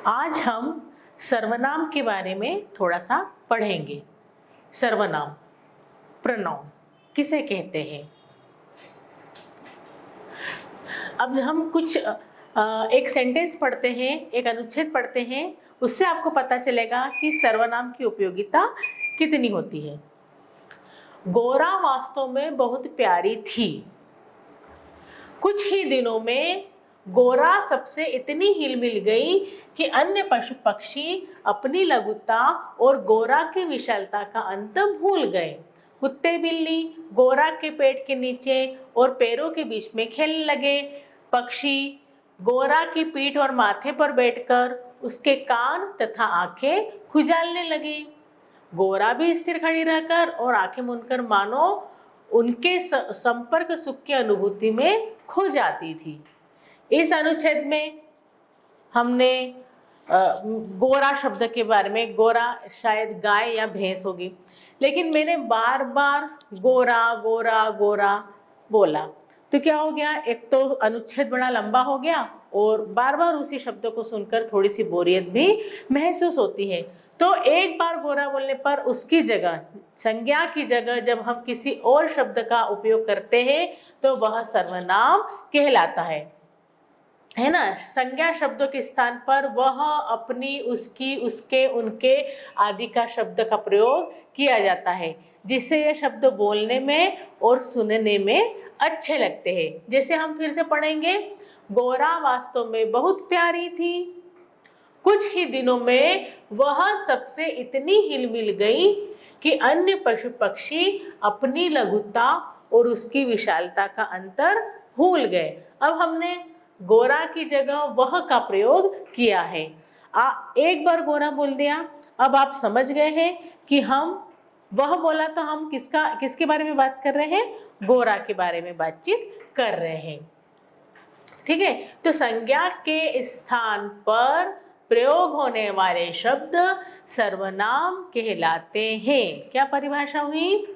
आज हम सर्वनाम के बारे में थोड़ा सा पढ़ेंगे। सर्वनाम, प्रोनाउन किसे कहते हैं। अब हम कुछ एक सेंटेंस पढ़ते हैं, एक अनुच्छेद पढ़ते हैं, उससे आपको पता चलेगा कि सर्वनाम की उपयोगिता कितनी होती है। गोरा वास्तव में बहुत प्यारी थी। कुछ ही दिनों में गोरा सबसे इतनी हिल मिल गई कि अन्य पशु पक्षी अपनी लघुता और गोरा की विशालता का अंत भूल गए। कुत्ते बिल्ली गोरा के पेट के नीचे और पैरों के बीच में खेलने लगे। पक्षी गोरा की पीठ और माथे पर बैठकर उसके कान तथा आंखें खुजालने लगे। गोरा भी स्थिर खड़ी रहकर और आंखें मूंदकर मानो उनके संपर्क सुख की अनुभूति में खो जाती थी। इस अनुच्छेद में हमने गोरा शब्द के बारे में, गोरा शायद गाय या भैंस होगी, लेकिन मैंने बार बार गोरा गोरा गोरा बोला तो क्या हो गया, एक तो अनुच्छेद बड़ा लंबा हो गया और बार बार उसी शब्द को सुनकर थोड़ी सी बोरियत भी महसूस होती है। तो एक बार गोरा बोलने पर उसकी जगह, संज्ञा की जगह जब हम किसी और शब्द का उपयोग करते हैं तो वह सर्वनाम कहलाता है ना। संज्ञा शब्दों के स्थान पर वह, अपनी, उसकी, उसके, उनके आदि का शब्द का प्रयोग किया जाता है, जिससे यह शब्द बोलने में और सुनने में अच्छे लगते हैं। जैसे हम फिर से पढ़ेंगे, गोरा वास्तव में बहुत प्यारी थी। कुछ ही दिनों में वह सबसे इतनी हिलमिल गई कि अन्य पशु पक्षी अपनी लघुता और उसकी विशालता का अंतर भूल गए। अब हमने गोरा की जगह वह का प्रयोग किया है। एक बार गोरा बोल दिया, अब आप समझ गए हैं कि हम वह बोला तो हम किसके बारे में बात कर रहे हैं, गोरा के बारे में बातचीत कर रहे हैं। ठीक है, तो संज्ञा के स्थान पर प्रयोग होने वाले शब्द सर्वनाम कहलाते हैं। क्या परिभाषा हुई?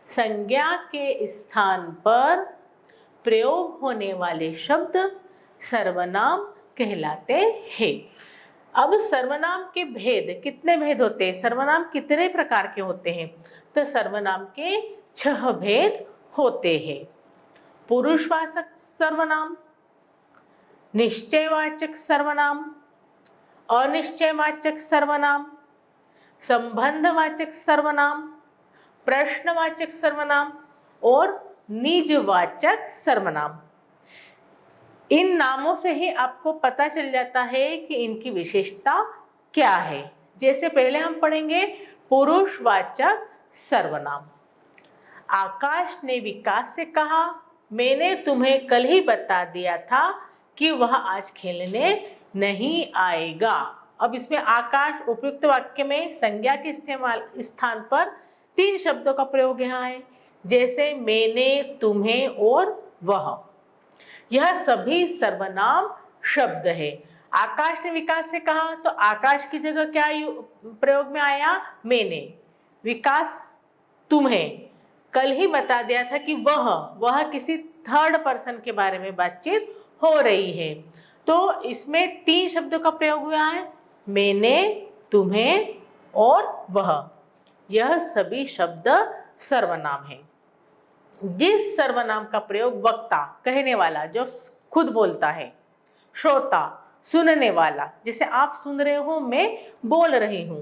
संज्ञा के स्थान पर प्रयोग होने वाले शब्द सर्वनाम कहलाते हैं। अब सर्वनाम के भेद, कितने भेद होते हैं, सर्वनाम कितने प्रकार के होते हैं? तो सर्वनाम के 6 भेद होते हैं। पुरुषवाचक सर्वनाम, निश्चयवाचक सर्वनाम, अनिश्चयवाचक सर्वनाम, संबंधवाचक सर्वनाम, प्रश्नवाचक सर्वनाम और निजवाचक सर्वनाम। इन नामों से ही आपको पता चल जाता है कि इनकी विशेषता क्या है। जैसे पहले हम पढ़ेंगे पुरुषवाचक सर्वनाम। आकाश ने विकास से कहा, मैंने तुम्हें कल ही बता दिया था कि वह आज खेलने नहीं आएगा। अब इसमें आकाश उपयुक्त वाक्य में संज्ञा के स्थान पर 3 शब्दों का प्रयोग यहाँ है, जैसे मैंने, तुम्हें और वह। यह सभी सर्वनाम शब्द है। आकाश ने विकास से कहा तो आकाश की जगह क्या प्रयोग में आया, मैंने। विकास तुम्हें कल ही बता दिया था कि वह किसी थर्ड पर्सन के बारे में बातचीत हो रही है। तो इसमें 3 शब्दों का प्रयोग हुआ है, मैंने, तुम्हें और वह। यह सभी शब्द सर्वनाम है। जिस सर्वनाम का प्रयोग वक्ता, कहने वाला, जो खुद बोलता है, श्रोता, सुनने वाला, जैसे आप सुन रहे हो, मैं बोल रही हूँ,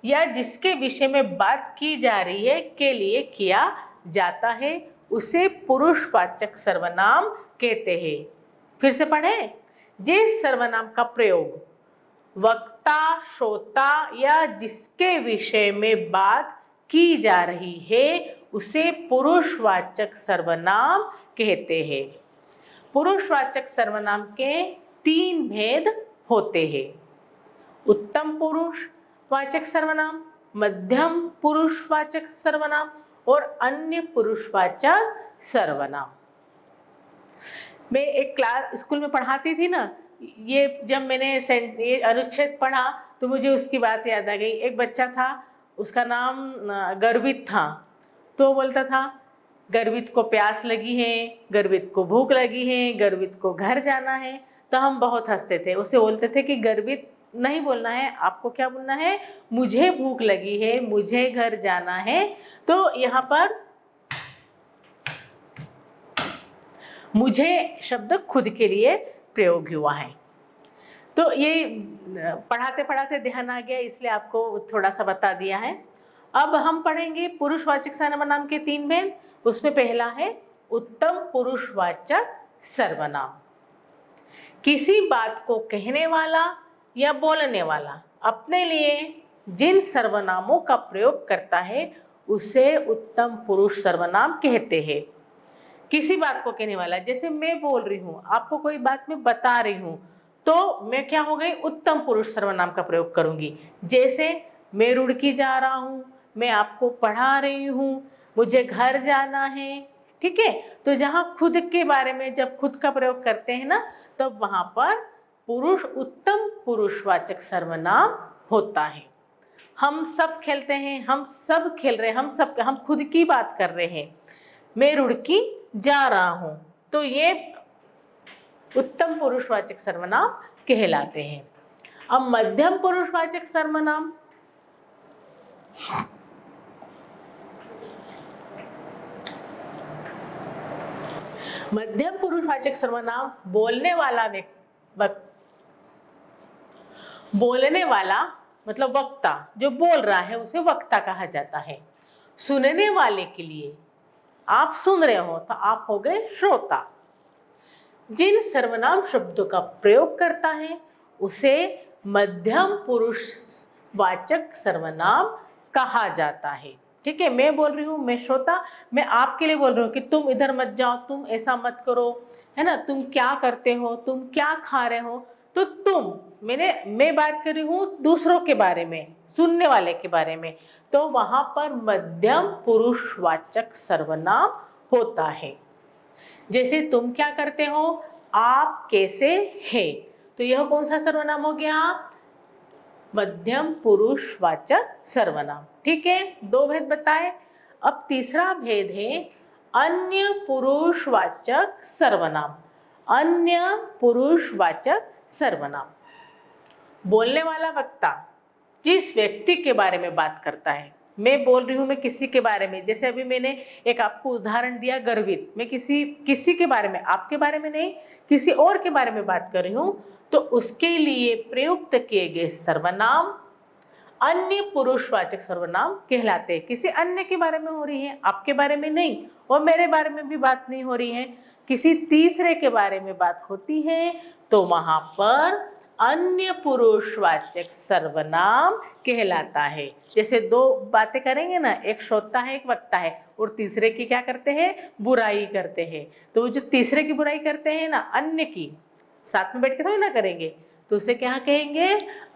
या जिसके विषय में बात की जा रही है के लिए किया जाता है, उसे पुरुषवाचक सर्वनाम कहते हैं। फिर से पढ़ें, जिस सर्वनाम का प्रयोग वक्ता, श्रोता या जिसके विषय में बात की जा रही है उसे पुरुषवाचक सर्वनाम कहते हैं। पुरुषवाचक सर्वनाम के 3 भेद होते हैं। उत्तम पुरुषवाचक सर्वनाम, मध्यम पुरुषवाचक सर्वनाम और अन्य पुरुषवाचक सर्वनाम। मैं एक क्लास स्कूल में पढ़ाती थी ना, ये जब मैंने ये अनुच्छेद पढ़ा तो मुझे उसकी बात याद आ गई। एक बच्चा था, उसका नाम गर्वित था, तो बोलता था गर्वित को प्यास लगी है, गर्वित को भूख लगी है, गर्वित को घर जाना है। तो हम बहुत हंसते थे, उसे बोलते थे कि गर्वित नहीं बोलना है, आपको क्या बोलना है, मुझे भूख लगी है, मुझे घर जाना है। तो यहाँ पर मुझे शब्द खुद के लिए प्रयोग हुआ है। तो ये पढ़ाते पढ़ाते ध्यान आ गया, इसलिए आपको थोड़ा सा बता दिया है। अब हम पढ़ेंगे पुरुषवाचक सर्वनाम के 3 भेद। उसमें पहला है उत्तम पुरुषवाचक सर्वनाम। किसी बात को कहने वाला या बोलने वाला अपने लिए जिन सर्वनामों का प्रयोग करता है उसे उत्तम पुरुष सर्वनाम कहते हैं। किसी बात को कहने वाला, जैसे मैं बोल रही हूँ, आपको कोई बात मैं बता रही हूँ, तो मैं क्या हो गई, उत्तम पुरुष सर्वनाम का प्रयोग करूंगी। जैसे मैं रुड़की जा रहा हूँ, मैं आपको पढ़ा रही हूँ, मुझे घर जाना है। ठीक है, तो जहाँ खुद के बारे में जब खुद का प्रयोग करते हैं ना, तो वहां पर पुरुष उत्तम पुरुषवाचक सर्वनाम होता है। हम सब खेलते हैं, हम सब खेल रहे हैं, हम खुद की बात कर रहे हैं। मैं रुड़की जा रहा हूं, तो ये उत्तम पुरुषवाचक सर्वनाम कहलाते हैं। अब मध्यम पुरुषवाचक सर्वनाम, मध्यम पुरुषवाचक सर्वनाम बोलने वाला मतलब वक्ता, जो बोल रहा है उसे वक्ता कहा जाता है। सुनने वाले के लिए, आप सुन रहे हो तो आप हो गए श्रोता। जिन सर्वनाम शब्दों का प्रयोग करता है उसे मध्यम पुरुषवाचक सर्वनाम कहा जाता है। ठीक है, मैं बोल रही हूँ, मैं श्रोता, मैं आपके लिए बोल रही हूँ कि तुम इधर मत जाओ, तुम ऐसा मत करो, है ना, तुम क्या करते हो, तुम क्या खा रहे हो। तो तुम, मैं बात कर रही हूँ दूसरों के बारे में, सुनने वाले के बारे में, तो वहां पर मध्यम पुरुषवाचक सर्वनाम होता है। जैसे तुम क्या करते हो, आप कैसे हैं, तो यह कौन सा सर्वनाम हो गया, मध्यम पुरुषवाचक सर्वनाम। ठीक है, 2 भेद बताए। अब तीसरा भेद है अन्य पुरुषवाचक सर्वनाम। अन्य पुरुषवाचक सर्वनाम, बोलने वाला वक्ता जिस व्यक्ति के बारे में बात करता है। मैं बोल रही हूँ, मैं किसी के बारे में, जैसे अभी मैंने एक आपको उदाहरण दिया गर्वित, मैं किसी के बारे में, आपके बारे में नहीं, किसी और के बारे में बात कर रही हूँ, तो उसके लिए प्रयुक्त किए गए सर्वनाम अन्य पुरुषवाचक सर्वनाम कहलाते हैं। किसी अन्य के बारे में हो रही है, आपके बारे में नहीं, और मेरे बारे में भी बात नहीं हो रही है, किसी तीसरे के बारे में बात होती है, तो वहां पर अन्य पुरुषवाचक सर्वनाम कहलाता है। जैसे 2 बातें करेंगे ना, एक श्रोता है, एक वक्ता है, और तीसरे की क्या करते हैं, बुराई करते हैं, तो वो जो तीसरे की बुराई करते हैं ना, अन्य की, साथ में बैठ के थोड़ी ना करेंगे, तो उसे क्या कहेंगे,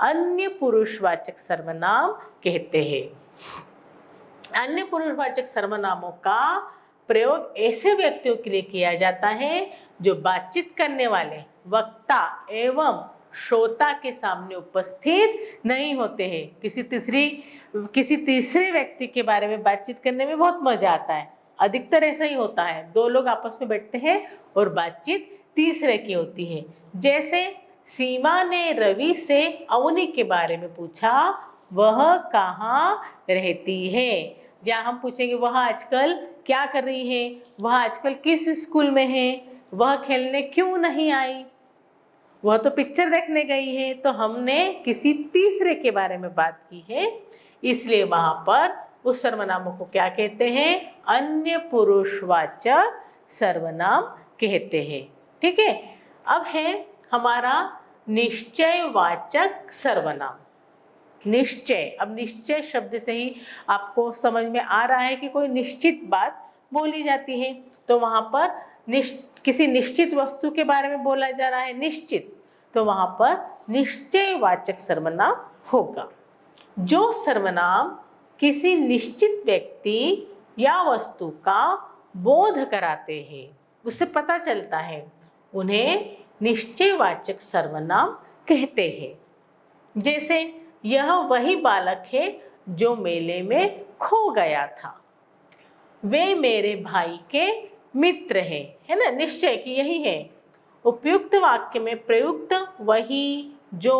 अन्य पुरुषवाचक सर्वनाम कहते हैं। अन्य पुरुषवाचक सर्वनामों का प्रयोग ऐसे व्यक्तियों के लिए किया जाता है जो बातचीत करने वाले वक्ता एवं श्रोता के सामने उपस्थित नहीं होते हैं। किसी तीसरे व्यक्ति के बारे में बातचीत करने में बहुत मजा आता है, अधिकतर ऐसा ही होता है, 2 लोग आपस में बैठते हैं और बातचीत तीसरे की होती है। जैसे सीमा ने रवि से अवनी के बारे में पूछा, वह कहाँ रहती है। या हम पूछेंगे वह आजकल क्या कर रही है, वह आजकल किस स्कूल में है, वह खेलने क्यों नहीं आई, वह तो पिक्चर देखने गई है। तो हमने किसी तीसरे के बारे में बात की है, इसलिए वहां पर उस सर्वनामों को क्या कहते हैं, अन्य पुरुषवाचक सर्वनाम कहते हैं। ठीक है, अब है हमारा निश्चयवाचक सर्वनाम। निश्चय, अब निश्चय शब्द से ही आपको समझ में आ रहा है कि कोई निश्चित बात बोली जाती है, तो वहां पर किसी निश्चित वस्तु के बारे में बोला जा रहा है, निश्चित, तो वहां पर निश्चयवाचक सर्वनाम होगा। जो सर्वनाम किसी निश्चित व्यक्ति या वस्तु का बोध कराते हैं, उससे पता चलता है, उन्हें निश्चयवाचक सर्वनाम कहते हैं। जैसे यह वही बालक है जो मेले में खो गया था, वे मेरे भाई के मित्र हैं, है ना, निश्चय की यही है। उपयुक्त वाक्य में प्रयुक्त वही, जो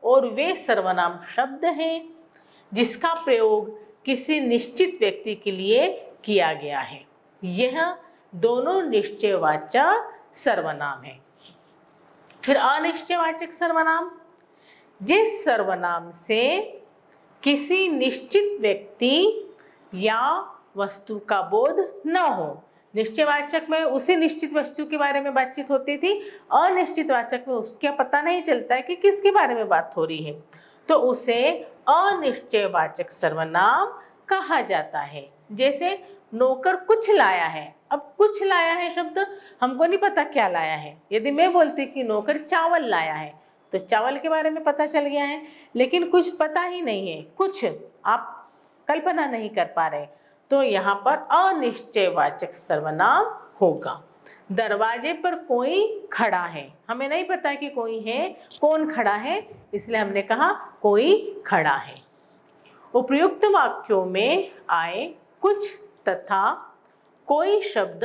और वे सर्वनाम शब्द हैं जिसका प्रयोग किसी निश्चित व्यक्ति के लिए किया गया है। यह दोनों निश्चयवाचक सर्वनाम है। फिर अनिश्चयवाचक सर्वनाम, जिस सर्वनाम से किसी निश्चित व्यक्ति या वस्तु का बोध न हो। निश्चयवाचक में उसी निश्चित वस्तु के बारे में बातचीत होती थी, अनिश्चितवाचक में उसका पता नहीं चलता है कि किसके बारे में बात हो रही है, तो उसे अनिश्चयवाचक सर्वनाम कहा जाता है। जैसे नौकर कुछ लाया है, अब कुछ लाया है शब्द हमको नहीं पता क्या लाया है। यदि मैं बोलती कि नौकर चावल लाया है तो चावल के बारे में पता चल गया है, लेकिन कुछ पता ही नहीं है, कुछ आप कल्पना नहीं कर पा रहे, तो यहाँ पर अनिश्चयवाचक सर्वनाम होगा। दरवाजे पर कोई खड़ा है, हमें नहीं पता कि कोई है, कौन खड़ा है, इसलिए हमने कहा कोई खड़ा है। उपयुक्त वाक्यों में आए कुछ तथा कोई शब्द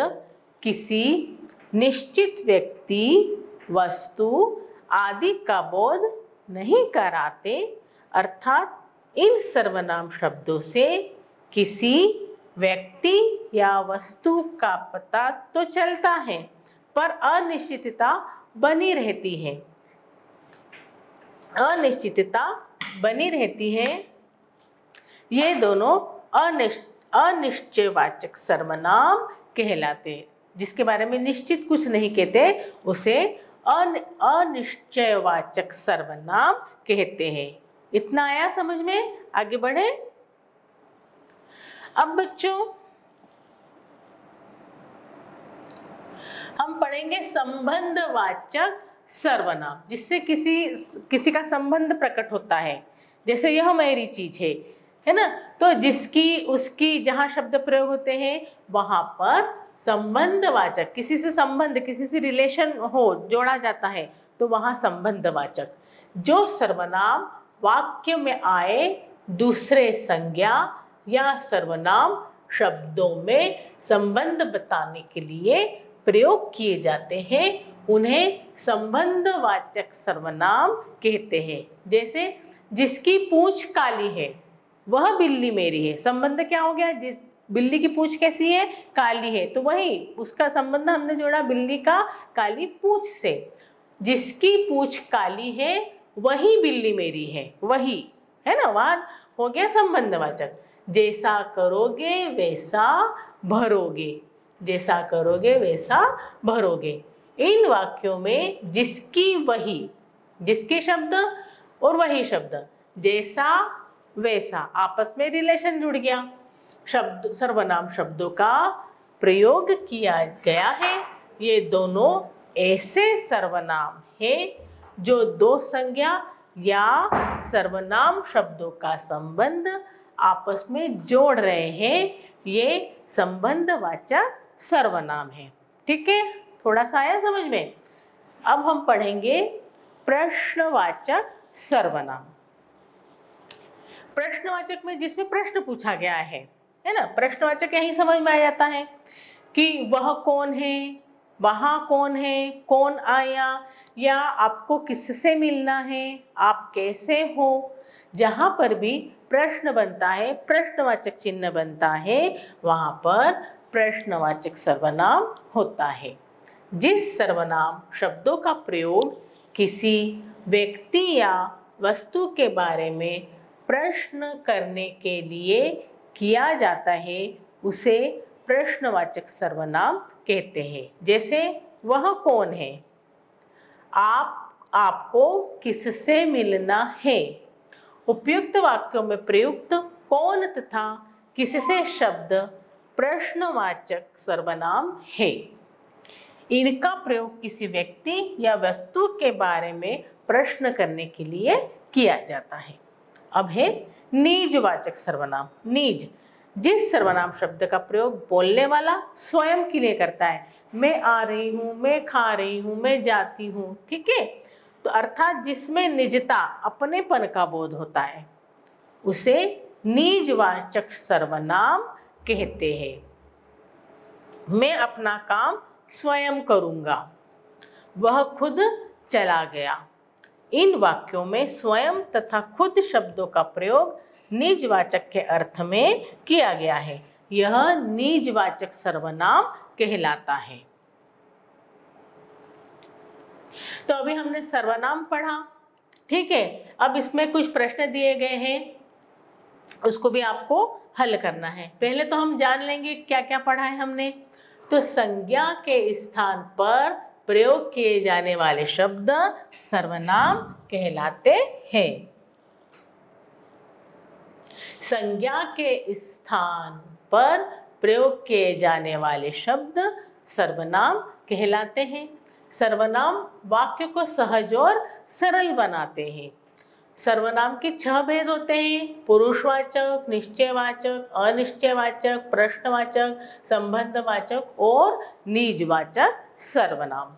किसी निश्चित व्यक्ति, वस्तु आदि का बोध नहीं कराते, अर्थात इन सर्वनाम शब्दों से किसी व्यक्ति या वस्तु का पता तो चलता है पर अनिश्चितता बनी रहती है। अनिश्चितता बनी रहती है। ये दोनों अनिश्चयवाचक सर्वनाम कहलाते। जिसके बारे में निश्चित कुछ नहीं कहते उसे अनिश्चयवाचक सर्वनाम कहते हैं। इतना आया समझ में? आगे बढ़े। अब बच्चों हम पढ़ेंगे संबंधवाचक सर्वनाम, जिससे किसी का संबंध प्रकट होता है। जैसे यह मेरी चीज है ना, तो जिसकी उसकी जहाँ शब्द प्रयोग होते हैं वहां पर संबंधवाचक, किसी से संबंध, किसी से रिलेशन हो, जोड़ा जाता है, तो वहां संबंधवाचक। जो सर्वनाम वाक्य में आए दूसरे संज्ञा या सर्वनाम शब्दों में संबंध बताने के लिए प्रयोग किए जाते हैं, उन्हें संबंधवाचक सर्वनाम कहते हैं। जैसे जिसकी पूंछ काली है वह बिल्ली मेरी है, संबंध क्या हो गया? जिस बिल्ली की पूंछ कैसी है? काली है, तो वही उसका संबंध हमने जोड़ा बिल्ली का काली पूंछ से। जिसकी पूंछ काली है वही बिल्ली मेरी है, वही है ना, वहां हो गया संबंधवाचक। जैसा करोगे वैसा भरोगे, जैसा करोगे वैसा भरोगे। इन वाक्यों में जिसकी वही, जिसके शब्द और वही शब्द, जैसा वैसा, आपस में रिलेशन जुड़ गया। शब्द सर्वनाम शब्दों का प्रयोग किया गया है। ये दोनों ऐसे सर्वनाम हैं जो दो संज्ञा या सर्वनाम शब्दों का संबंध आपस में जोड़ रहे हैं। ये संबंधवाचक सर्वनाम है। ठीक है, थोड़ा सा आया समझ में? अब हम पढ़ेंगे प्रश्नवाचक सर्वनाम। प्रश्नवाचक में जिसमें प्रश्न पूछा गया है ना, प्रश्नवाचक यही समझ में आ जाता है कि वह कौन है, वहाँ कौन है, कौन आया, या आपको किससे मिलना है, आप कैसे हो। जहाँ पर भी प्रश्न बनता है, प्रश्नवाचक चिन्ह बनता है, वहाँ पर प्रश्नवाचक सर्वनाम होता है। जिस सर्वनाम शब्दों का प्रयोग किसी व्यक्ति या वस्तु के बारे में प्रश्न करने के लिए किया जाता है उसे प्रश्नवाचक सर्वनाम कहते हैं। जैसे वह कौन है, आपको किससे मिलना है। उपयुक्त वाक्यों में प्रयुक्त कौन तथा किससे शब्द प्रश्नवाचक सर्वनाम है। इनका प्रयोग किसी व्यक्ति या वस्तु के बारे में प्रश्न करने के लिए किया जाता है। अब है निजवाचक सर्वनाम। निज, जिस सर्वनाम शब्द का प्रयोग बोलने वाला स्वयं के लिए करता है। मैं आ रही हूँ, मैं खा रही हूँ, मैं जाती हूँ, ठीक है, तो अर्थात जिसमें निजता, अपनेपन का बोध होता है, उसे निजवाचक सर्वनाम कहते हैं। मैं अपना काम स्वयं करूँगा, वह खुद चला गया, इन वाक्यों में स्वयं तथा खुद शब्दों का प्रयोग निजवाचक के अर्थ में किया गया है। यह निजवाचक सर्वनाम कहलाता है। तो अभी हमने सर्वनाम पढ़ा, ठीक है। अब इसमें कुछ प्रश्न दिए गए हैं, उसको भी आपको हल करना है। पहले तो हम जान लेंगे क्या क्या पढ़ा है हमने। तो संज्ञा के स्थान पर प्रयोग किए जाने वाले शब्द सर्वनाम कहलाते हैं। संज्ञा के स्थान पर प्रयोग किए जाने वाले शब्द सर्वनाम कहलाते हैं। सर्वनाम वाक्य को सहज और सरल बनाते हैं। सर्वनाम के 6 भेद होते हैं: पुरुषवाचक, निश्चयवाचक, अनिश्चयवाचक, प्रश्नवाचक, संबंधवाचक और निजवाचक सर्वनाम।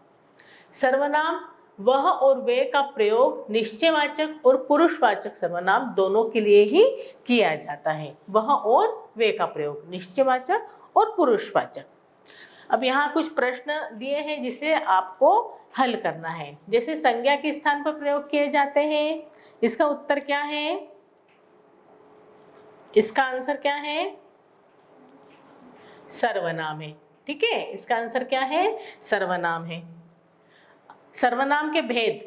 सर्वनाम वह और वे का प्रयोग निश्चयवाचक और पुरुषवाचक सर्वनाम दोनों के लिए ही किया जाता है। वह और वे का प्रयोग निश्चयवाचक और पुरुषवाचक। अब यहाँ कुछ प्रश्न दिए हैं जिसे आपको हल करना है। जैसे संज्ञा के स्थान पर प्रयोग किए जाते हैं, इसका उत्तर क्या है? इसका आंसर क्या है? सर्वनाम है। ठीक है, इसका आंसर क्या है? सर्वनाम है। सर्वनाम के भेद,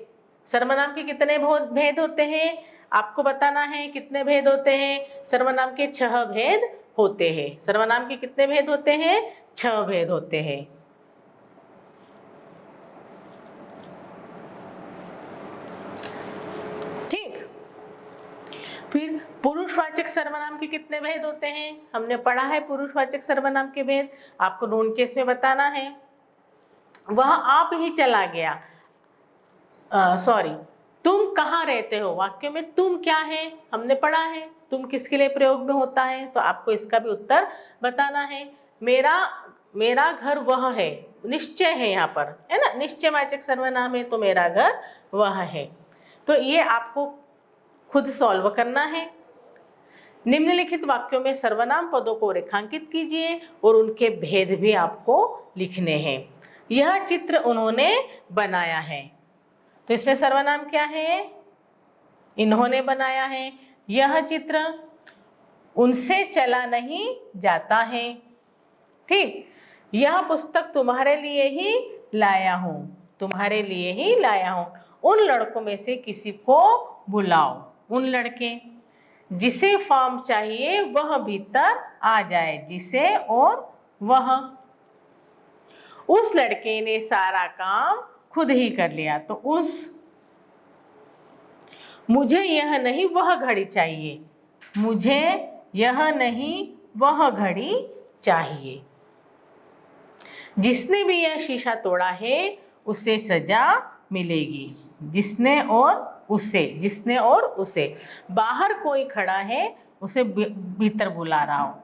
सर्वनाम के कितने भेद होते हैं आपको बताना है। कितने भेद होते हैं? सर्वनाम के 6 भेद होते हैं। सर्वनाम के कितने भेद होते हैं? 6 भेद होते हैं। ठीक, फिर पुरुषवाचक सर्वनाम के कितने भेद होते हैं? हमने पढ़ा है पुरुषवाचक सर्वनाम के भेद, आपको ढूंढ के इसमें बताना है। वह आप ही चला गया, सॉरी, तुम कहाँ रहते हो, वाक्य में तुम क्या है हमने पढ़ा है। तुम किसके लिए प्रयोग में होता है, तो आपको इसका भी उत्तर बताना है। मेरा घर वह है, निश्चय है यहाँ पर, है ना, निश्चयवाचक सर्वनाम है, तो मेरा घर वह है। तो ये आपको खुद सॉल्व करना है। निम्नलिखित वाक्यों में सर्वनाम पदों को रेखांकित कीजिए और उनके भेद भी आपको लिखने हैं। यह चित्र उन्होंने बनाया है, तो इसमें सर्वनाम क्या है? इन्होंने बनाया है। यह चित्र उनसे चला नहीं जाता है। ठीक, यह पुस्तक तुम्हारे लिए ही लाया हूं, तुम्हारे लिए ही लाया हूं। उन लड़कों में से किसी को बुलाओ। उन लड़के, जिसे फॉर्म चाहिए वह भीतर आ जाए। जिसे और वह, उस लड़के ने सारा काम खुद ही कर लिया, तो उस, मुझे यह नहीं वह घड़ी चाहिए, मुझे यह नहीं वह घड़ी चाहिए। जिसने भी यह शीशा तोड़ा है उसे सजा मिलेगी। जिसने और उसे, जिसने और उसे, बाहर कोई खड़ा है उसे भीतर बुला रहा हो,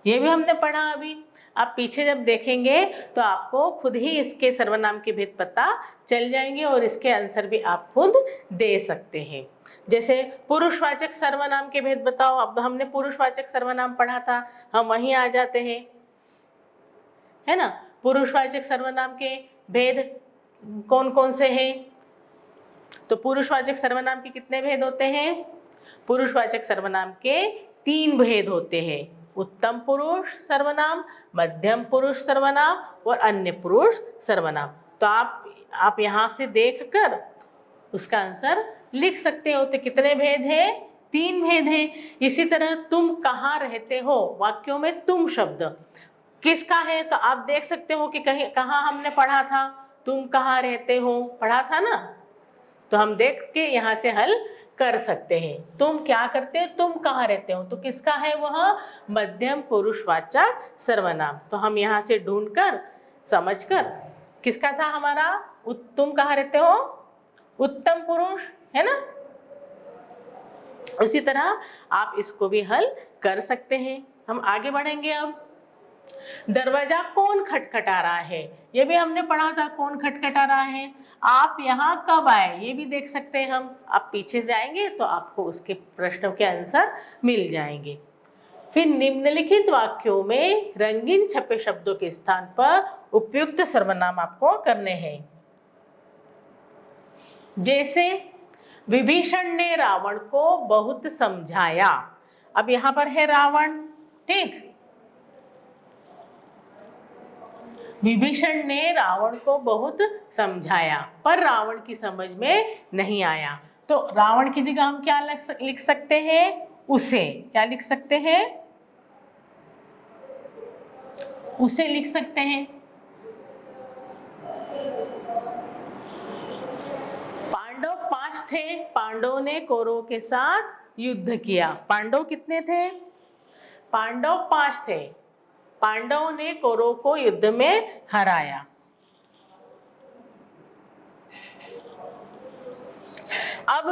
ये भी हमने पढ़ा अभी। आप पीछे जब देखेंगे तो आपको खुद ही इसके सर्वनाम के भेद पता चल जाएंगे और इसके आंसर भी आप खुद दे सकते हैं। जैसे पुरुषवाचक सर्वनाम के भेद बताओ। अब हमने पुरुषवाचक सर्वनाम पढ़ा था, हम वहीं आ जाते हैं, है ना। पुरुषवाचक सर्वनाम के भेद कौन कौन से हैं? तो पुरुषवाचक सर्वनाम के कितने भेद होते हैं? पुरुषवाचक सर्वनाम के 3 भेद होते हैं: उत्तम पुरुष सर्वनाम, मध्यम पुरुष सर्वनाम और अन्य पुरुष सर्वनाम। तो आप यहाँ से देखकर उसका आंसर लिख सकते हो। तो कितने भेद हैं? 3 भेद हैं। इसी तरह तुम कहाँ रहते हो, वाक्यों में तुम शब्द किसका है? तो आप देख सकते हो कि कहाँ हमने पढ़ा था, तुम कहाँ रहते हो, पढ़ा था ना। तो हम देख के यहाँ से हल कर सकते हैं। तुम क्या करते हो, तुम कहाँ रहते हो, तो किसका है वह? मध्यम पुरुषवाचक सर्वनाम। तो हम यहाँ से ढूंढकर समझकर, किसका था हमारा? तुम कहाँ रहते हो, उत्तम पुरुष, है ना। उसी तरह आप इसको भी हल कर सकते हैं। हम आगे बढ़ेंगे। अब दरवाजा कौन खटखटा रहा है, ये भी हमने पढ़ा था, कौन खटखटा रहा है। आप यहाँ कब आए, ये भी देख सकते हैं हम। आप पीछे जाएंगे तो आपको उसके प्रश्नों के आंसर मिल जाएंगे। फिर निम्नलिखित वाक्यों में रंगीन छपे शब्दों के स्थान पर उपयुक्त सर्वनाम आपको करने हैं। जैसे विभीषण ने रावण को बहुत समझाया। अब यहां पर है रावण, ठीक। विभीषण ने रावण को बहुत समझाया पर रावण की समझ में नहीं आया। तो रावण की जगह हम क्या लिख सकते हैं? उसे। क्या लिख सकते हैं? उसे लिख सकते हैं। पांडव 5 थे, पांडवों ने कौरवों के साथ युद्ध किया। पांडव कितने थे? पांडव 5 थे। पांडवों ने कौरवों को युद्ध में हराया। अब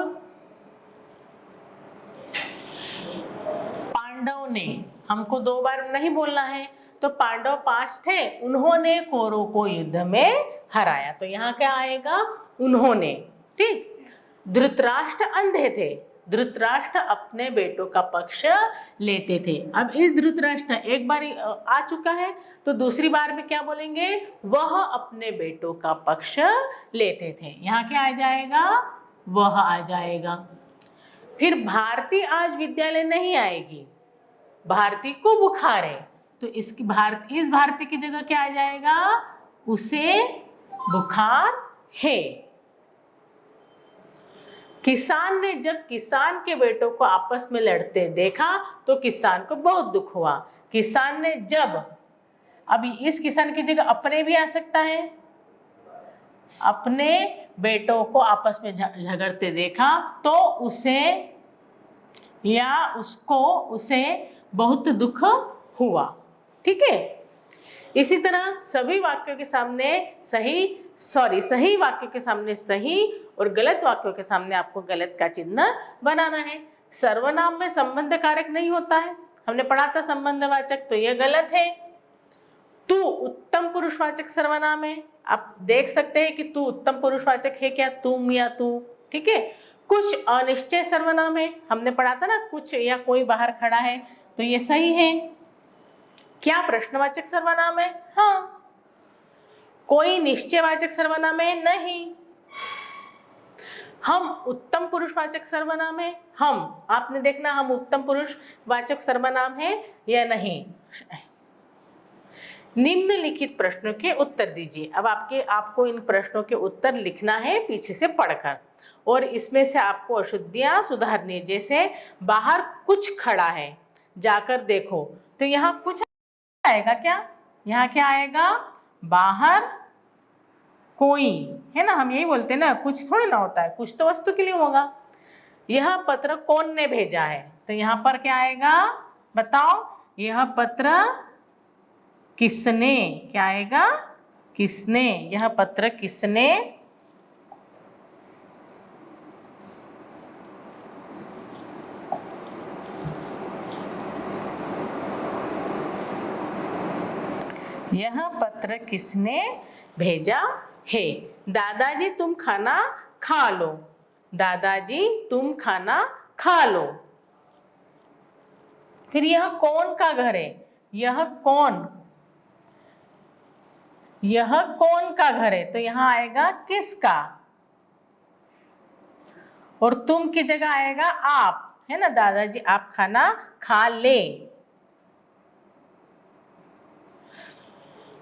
पांडव ने, हमको 2 बार नहीं बोलना है, तो पांडव 5 थे, उन्होंने कौरवों को युद्ध में हराया। तो यहाँ क्या आएगा? उन्होंने, ठीक। धृतराष्ट्र अंधे थे, धृतराष्ट्र अपने बेटों का पक्ष लेते थे। अब इस धृतराष्ट्र एक बार आ चुका है, तो दूसरी बार में क्या बोलेंगे? वह अपने बेटों का पक्ष लेते थे। यहाँ क्या आ जाएगा? वह आ जाएगा। फिर भारती आज विद्यालय नहीं आएगी, भारती को बुखार है, तो इस भारती की जगह क्या आ जाएगा? उसे बुखार है। किसान ने जब किसान के बेटों को आपस में लड़ते देखा तो किसान को बहुत दुख हुआ। किसान ने जब, अभी इस किसान की जगह अपने भी आ सकता है, अपने बेटों को आपस में झगड़ते देखा तो उसे या उसको, उसे बहुत दुख हुआ, ठीक है। इसी तरह सभी वाक्यों के सामने सही वाक्यों के सामने सही और गलत वाक्यों के सामने आपको गलत का चिन्ह बनाना है। सर्वनाम में संबंध कारक नहीं होता है, हमने पढ़ा था संबंधवाचक, तो यह गलत है। तू उत्तम पुरुषवाचक सर्वनाम है, आप देख सकते हैं कि तू उत्तम पुरुषवाचक है क्या? तुम या तू, ठीक है। कुछ अनिश्चय सर्वनाम है, हमने पढ़ा था ना, कुछ या कोई बाहर खड़ा है, तो ये सही है। क्या प्रश्नवाचक सर्वनाम है? हाँ। कोई निश्चयवाचक सर्वनाम है? नहीं। हम उत्तम पुरुषवाचक सर्वनाम है? हम, आपने देखना हम उत्तम पुरुषवाचक सर्वनाम है या नहीं। निम्नलिखित प्रश्नों के उत्तर दीजिए। अब आपको इन प्रश्नों के उत्तर लिखना है पीछे से पढ़कर, और इसमें से आपको अशुद्धियां सुधारनी है। जैसे बाहर कुछ खड़ा है, जाकर देखो, तो यहाँ कुछ आएगा क्या? यहाँ क्या आएगा? बाहर कोई, है ना, हम यही बोलते हैं ना, कुछ थोड़ी ना होता है, कुछ तो वस्तु के लिए होगा। यह पत्र कौन ने भेजा है? तो यहाँ पर क्या आएगा? बताओ, यह पत्र किसने, क्या आएगा? किसने, यह पत्र किसने यह पत्र किसने भेजा है? दादाजी तुम खाना खा लो, दादाजी तुम खाना खा लो। फिर यह कौन का घर है? यह कौन का घर है? तो यहां आएगा किसका, और तुम की जगह आएगा आप, है ना, दादाजी आप खाना खा ले।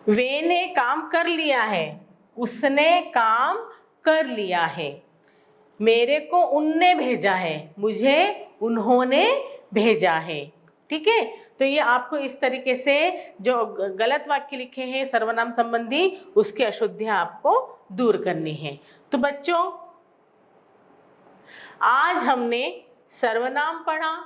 वे ने काम कर लिया है, उसने काम कर लिया है। मेरे को उनने भेजा है, मुझे उन्होंने भेजा है, ठीक है। तो ये आपको इस तरीके से जो गलत वाक्य लिखे हैं सर्वनाम संबंधी, उसकी अशुद्धियां आपको दूर करनी है। तो बच्चों, आज हमने सर्वनाम पढ़ा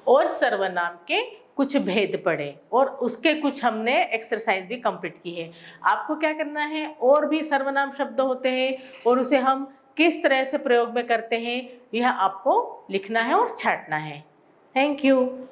और सर्वनाम के कुछ भेद पढ़े, और उसके कुछ हमने एक्सरसाइज भी कंप्लीट की है। आपको क्या करना है, और भी सर्वनाम शब्द होते हैं और उसे हम किस तरह से प्रयोग में करते हैं, यह आपको लिखना है और छांटना है। Thank you.